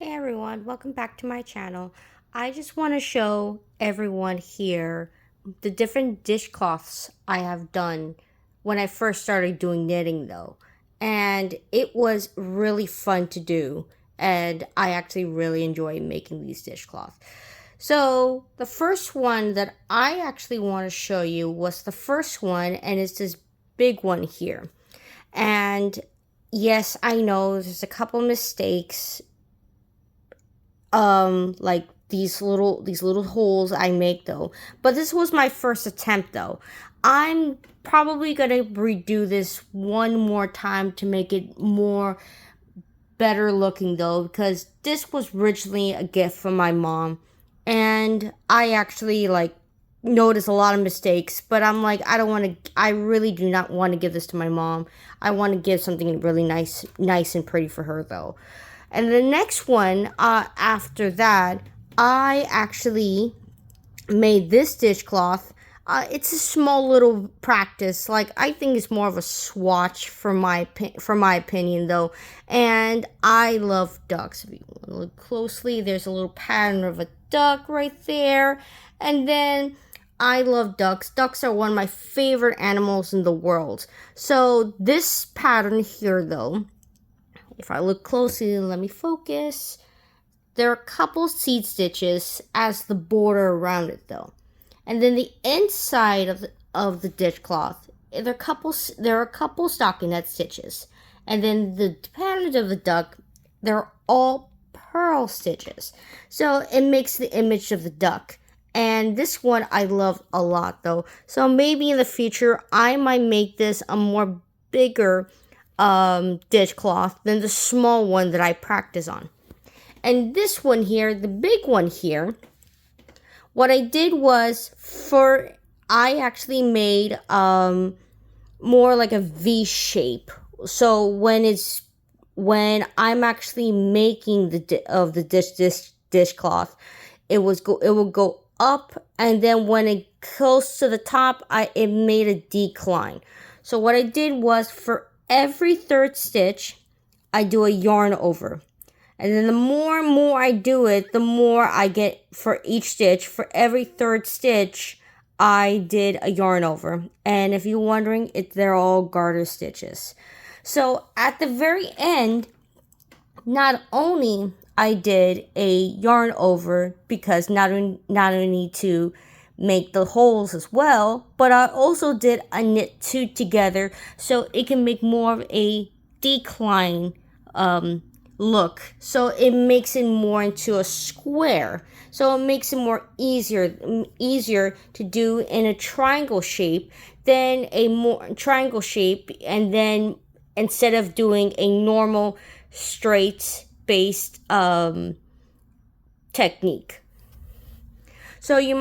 Hey everyone, welcome back to my channel. I just want to show everyone here the different dishcloths I have done when I first started doing knitting though. And it was really fun to do, and I actually really enjoy making these dishcloths. So the first one that I actually want to show you was the first one, and it's this big one here. And yes, I know there's a couple mistakes, like these little holes I make though. But this was my first attempt though. I'm probably gonna redo this one more time to make it more better looking though, because this was originally a gift from my mom, and I actually noticed a lot of mistakes, but I'm like, I really do not want to give this to my mom. I want to give something really nice and pretty for her though. And the next one, after that, I actually made this dishcloth. It's a small little practice. Like, I think it's more of a swatch for my opinion though. And I love ducks. If you want to look closely, there's a little pattern of a duck right there. And then I love ducks. Ducks are one of my favorite animals in the world. So this pattern here though, if I look closely, let me focus. There are a couple seed stitches as the border around it though. And then the inside of the dishcloth, there are a couple stockinette stitches. And then the patterns of the duck, they're all purl stitches. So it makes the image of the duck. And this one I love a lot though. So maybe in the future I might make this a more bigger dishcloth than the small one that I practice on. And this one here, the big one here, what I did was I actually made more like a V shape. So when I'm actually making the dishcloth, it will go up, and then when it goes to the top, it made a decline. So what I did was, for every third stitch, I do a yarn over. And then the more and more I do it, the more I get for each stitch. For every third stitch, I did a yarn over. And if you're wondering, they're all garter stitches. So at the very end, not only I did a yarn over, because not only need to make the holes as well, but I also did a knit two together, so it can make more of a decline look. So it makes it more into a square. So it makes it more easier to do in a triangle shape than a more triangle shape, and then instead of doing a normal straight based technique. So you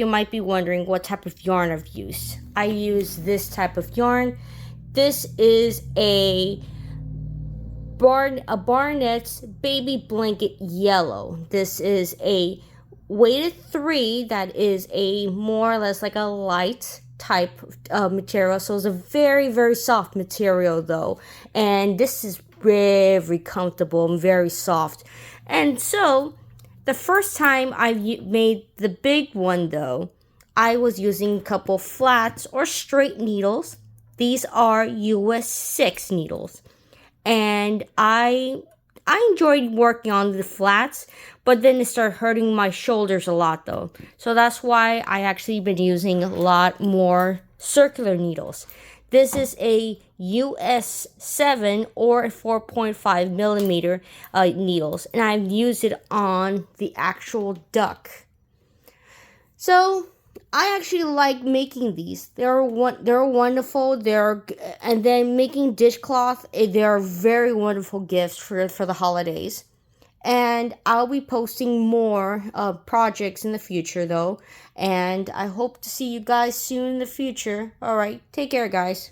might be wondering what type of yarn I've used. I use this type of yarn. This is a Bernat's Baby Blanket Yellow. This is a weighted 3 that is a more or less like a light type of material. So it's a very, very soft material though. And this is very comfortable and very soft. And so the first time I made the big one though, I was using a couple flats or straight needles. These are US 6 needles. And I enjoyed working on the flats, but then it started hurting my shoulders a lot though. So that's why I actually been using a lot more circular needles. This is a US 7 or 4.5 millimeter needles, and I've used it on the actual duck. So I actually like making these. They're wonderful. And then making dishcloth. They're very wonderful gifts for the holidays. And I'll be posting more projects in the future though. And I hope to see you guys soon in the future. All right, take care, guys.